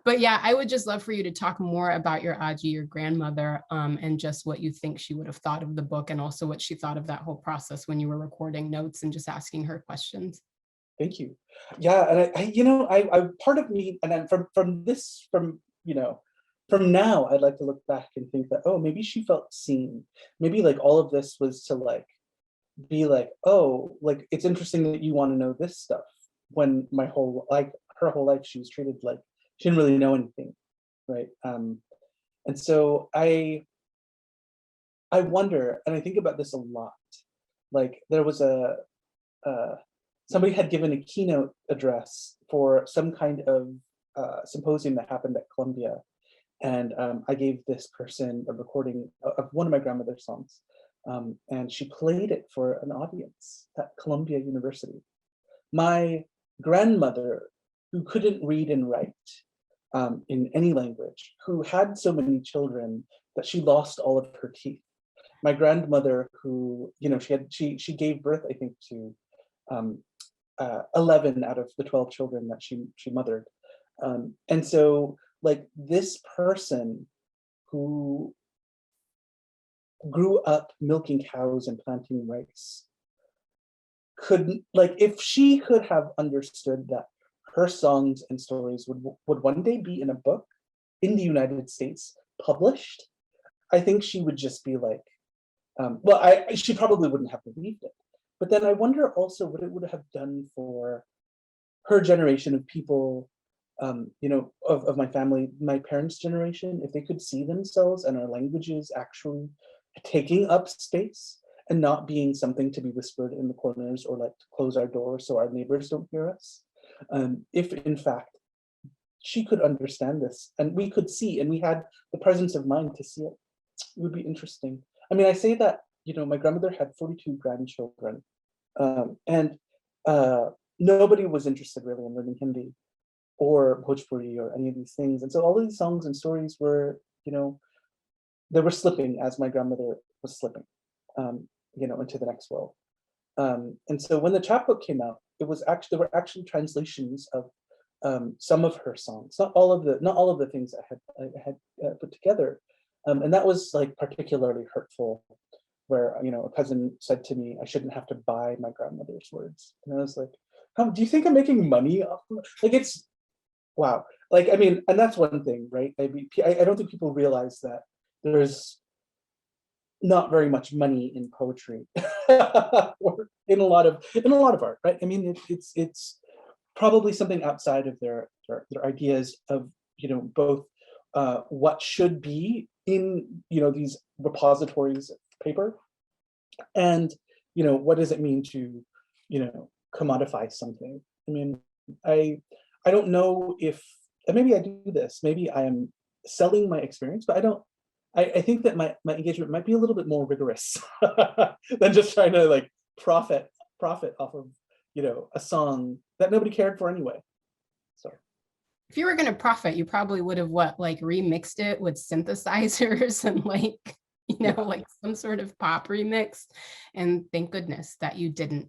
But yeah, I would just love for you to talk more about your Aji, your grandmother, and just what you think she would have thought of the book, and also what she thought of that whole process when you were recording notes and just asking her questions. Thank you. Yeah, and I part of me, and then from now, I'd like to look back and think that, oh, maybe she felt seen. Maybe like all of this was to like be like, oh, like it's interesting that you want to know this stuff, when her whole life she was treated like she didn't really know anything, right? And so I wonder, and I think about this a lot. Like there was somebody had given a keynote address for some kind of symposium that happened at Columbia, and I gave this person a recording of one of my grandmother's songs, and she played it for an audience at Columbia University. My grandmother, who couldn't read and write in any language, who had so many children that she lost all of her teeth. My grandmother, who she gave birth, I think, to 11 out of the 12 children that she mothered, and so like this person who grew up milking cows and planting rice couldn't, like, if she could have understood that her songs and stories would one day be in a book in the United States published, I think she would just be like, she probably wouldn't have believed it. But then I wonder also what it would have done for her generation of people, of my family, my parents' generation, if they could see themselves and our languages actually taking up space and not being something to be whispered in the corners or like to close our doors so our neighbors don't hear us. If in fact she could understand this and we could see, and we had the presence of mind to see it, it would be interesting. I mean, I say that, my grandmother had 42 grandchildren, and nobody was interested really in learning Hindi or Bhojpuri or any of these things. And so all of these songs and stories were, they were slipping as my grandmother was slipping, into the next world. And so when the chapbook came out, there were actually translations of some of her songs, not all of the things I had put together, and that was like particularly hurtful. Where a cousin said to me, I shouldn't have to buy my grandmother's words, and I was like, do you think I'm making money off of it? Like, it's wow. Like, I mean, and that's one thing, right? I don't think people realize that there's not very much money in poetry or in a lot of art, right? I mean, it's probably something outside of their ideas of both what should be in these repositories of paper, and what does it mean to commodify something. I mean, I don't know if, and maybe I do this, maybe I am selling my experience, but I think that my engagement might be a little bit more rigorous than just trying to like profit off of a song that nobody cared for anyway. So if you were going to profit, you probably would have remixed it with synthesizers and like some sort of pop remix. And thank goodness that you didn't.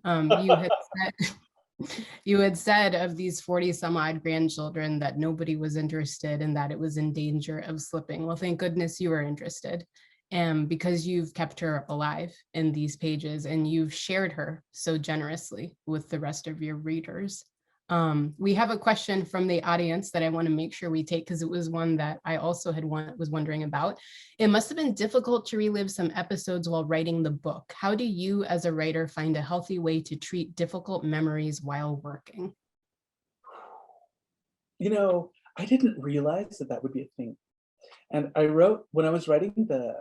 You had said of these 40 some odd grandchildren that nobody was interested and that it was in danger of slipping. Well, thank goodness you were interested. And because you've kept her alive in these pages and you've shared her so generously with the rest of your readers. We have a question from the audience that I want to make sure we take, because it was one that I also was wondering about. It must have been difficult to relive some episodes while writing the book. How do you as a writer find a healthy way to treat difficult memories while working? I didn't realize that would be a thing. And I wrote, when I was writing the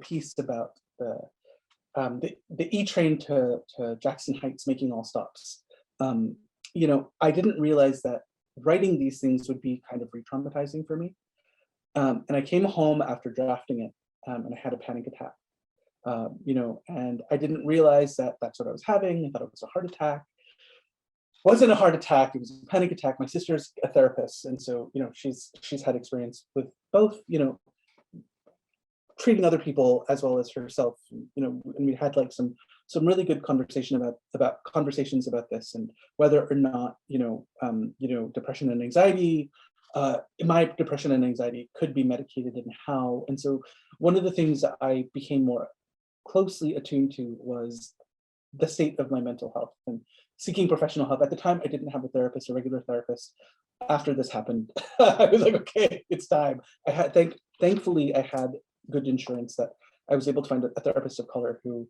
piece about the E-train to Jackson Heights making all stops, I didn't realize that writing these things would be kind of re-traumatizing for me. And I came home after drafting it, and I had a panic attack, and I didn't realize that that's what I was having. I thought it was a heart attack. It wasn't a heart attack, it was a panic attack. My sister's a therapist, and so, she's had experience with both, treating other people as well as herself. And we had like some really good conversations about this, and whether or not depression and anxiety, my depression and anxiety could be medicated, and how. And so one of the things that I became more closely attuned to was the state of my mental health and seeking professional help. At the time, I didn't have a therapist, a regular therapist. After this happened, I was like, okay, it's time. Thankfully, I had good insurance that I was able to find a therapist of color who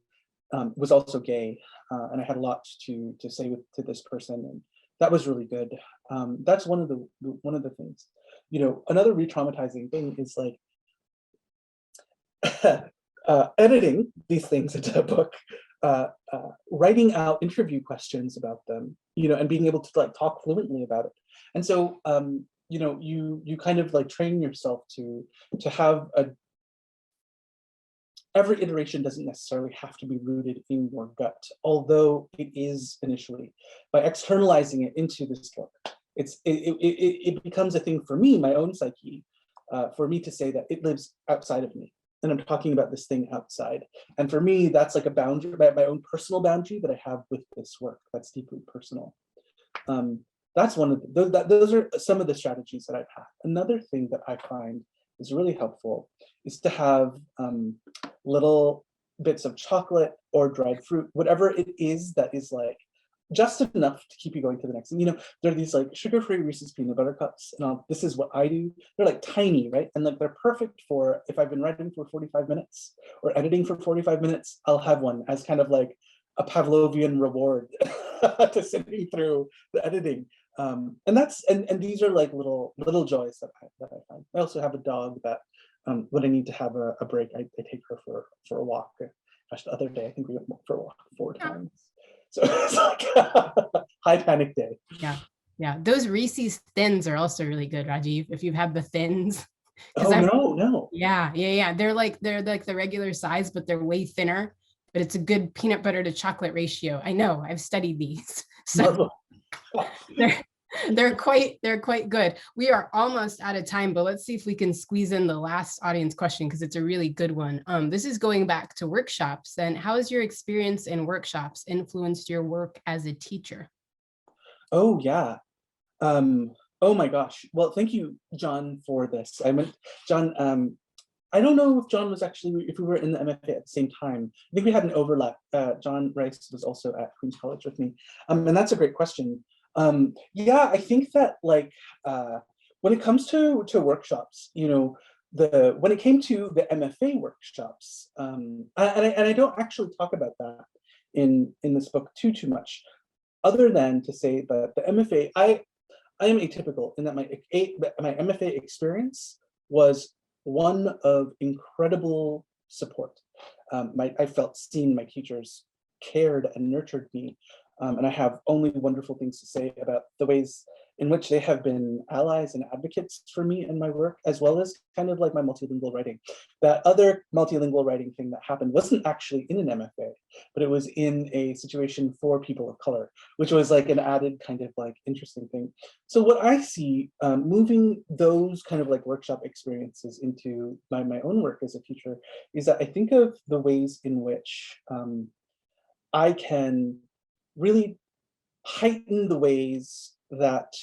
was also gay, and I had a lot to say to this person, and that was really good. That's one of the things. Another re-traumatizing thing is like editing these things into a book, writing out interview questions about them, and being able to like talk fluently about it. And so, you kind of like train yourself to have every iteration doesn't necessarily have to be rooted in your gut, although it is initially. By externalizing it into this book, it becomes a thing for me, my own psyche, for me to say that it lives outside of me, and I'm talking about this thing outside. And for me, that's like a boundary, my own personal boundary that I have with this work that's deeply personal. That's one of those are some of the strategies that I've had. Another thing that I find is really helpful is to have little bits of chocolate or dried fruit, whatever it is that is like just enough to keep you going to the next thing. There are these like sugar-free Reese's peanut butter cups, and this is what I do. They're like tiny, right? And like they're perfect for if I've been writing for 45 minutes or editing for 45 minutes, I'll have one as kind of like a Pavlovian reward to sitting through the editing. And these are like little joys that I find. I also have a dog that when I need to have a break, I take her for a walk. Gosh, the other day I think we went for a walk 4 times. So it's like high panic day. Yeah. Those Reese's Thins are also really good, Rajiv, if you've had the Thins. Oh, no. Yeah. They're like the regular size, but they're way thinner. But it's a good peanut butter to chocolate ratio. I know, I've studied these. So they're quite good. We are almost out of time, but let's see if we can squeeze in the last audience question, because it's a really good one. This is going back to workshops. And how has your experience in workshops influenced your work as a teacher? Oh, yeah. Oh my gosh. Well, thank you, John, for this. John, I don't know if we were in the MFA at the same time. I think we had an overlap. John Rice was also at Queen's College with me. And that's a great question. Yeah, I think that like when it comes to workshops, when it came to the MFA workshops, and I don't actually talk about that in this book too much, other than to say that the MFA, I am atypical in that my MFA experience was one of incredible support. I felt seen, my teachers cared and nurtured me. And I have only wonderful things to say about the ways in which they have been allies and advocates for me and my work, as well as kind of like my multilingual writing. That other multilingual writing thing that happened wasn't actually in an MFA, but it was in a situation for people of color, which was like an added kind of like interesting thing. So what I see moving those kind of like workshop experiences into my own work as a teacher is that I think of the ways in which I can really heighten the ways that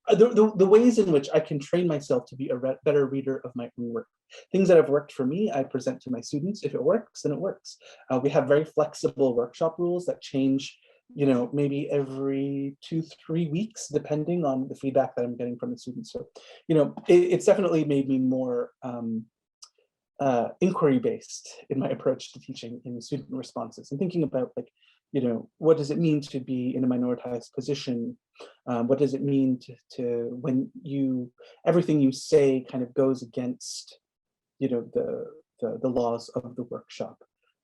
the ways in which I can train myself to be a better reader of my own work. Things that have worked for me, I present to my students. If it works, then it works. We have very flexible workshop rules that change, maybe every 2-3 weeks, depending on the feedback that I'm getting from the students. So, it's definitely made me more inquiry-based in my approach to teaching in student responses and thinking about like, what does it mean to be in a minoritized position? What does it mean to when everything you say kind of goes against, the laws of the workshop?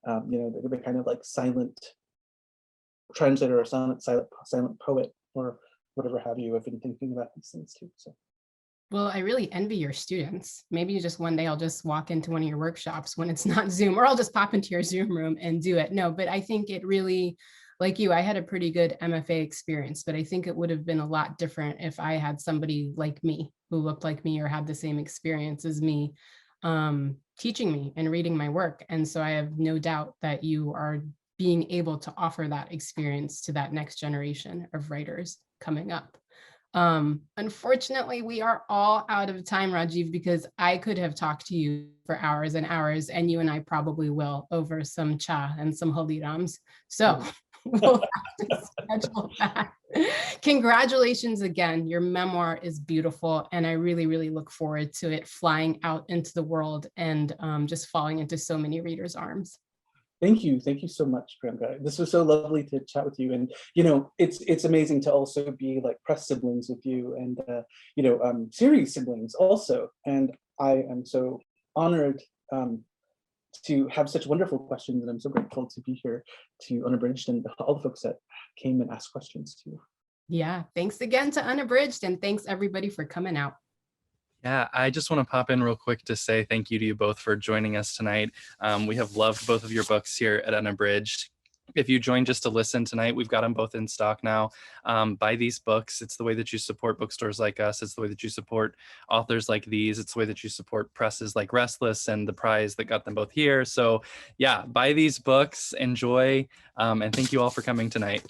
The kind of like silent translator or silent poet or whatever have you. I've been thinking about these things too. So. Well, I really envy your students. Maybe just one day I'll just walk into one of your workshops when it's not Zoom, or I'll just pop into your Zoom room and do it. No, but I think it really, like you, I had a pretty good MFA experience, but I think it would have been a lot different if I had somebody like me who looked like me or had the same experience as me. teaching me and reading my work. And so I have no doubt that you are being able to offer that experience to that next generation of writers coming up. Unfortunately, we are all out of time, Rajiv, because I could have talked to you for hours and hours, and you and I probably will over some cha and some haldirams. So we'll have to schedule that. Congratulations again. Your memoir is beautiful, and I really, really look forward to it flying out into the world and just falling into so many readers' arms. Thank you so much, Priyanka. This was so lovely to chat with you, and it's amazing to also be like press siblings with you, and series siblings also. And I am so honored to have such wonderful questions, and I'm so grateful to be here to Unabridged and all the folks that came and asked questions too. Yeah, thanks again to Unabridged, and thanks everybody for coming out. Yeah, I just want to pop in real quick to say thank you to you both for joining us tonight. We have loved both of your books here at Unabridged. If you joined just to listen tonight, we've got them both in stock now. Buy these books. It's the way that you support bookstores like us. It's the way that you support authors like these. It's the way that you support presses like Restless and the prize that got them both here. So yeah, buy these books, enjoy, and thank you all for coming tonight.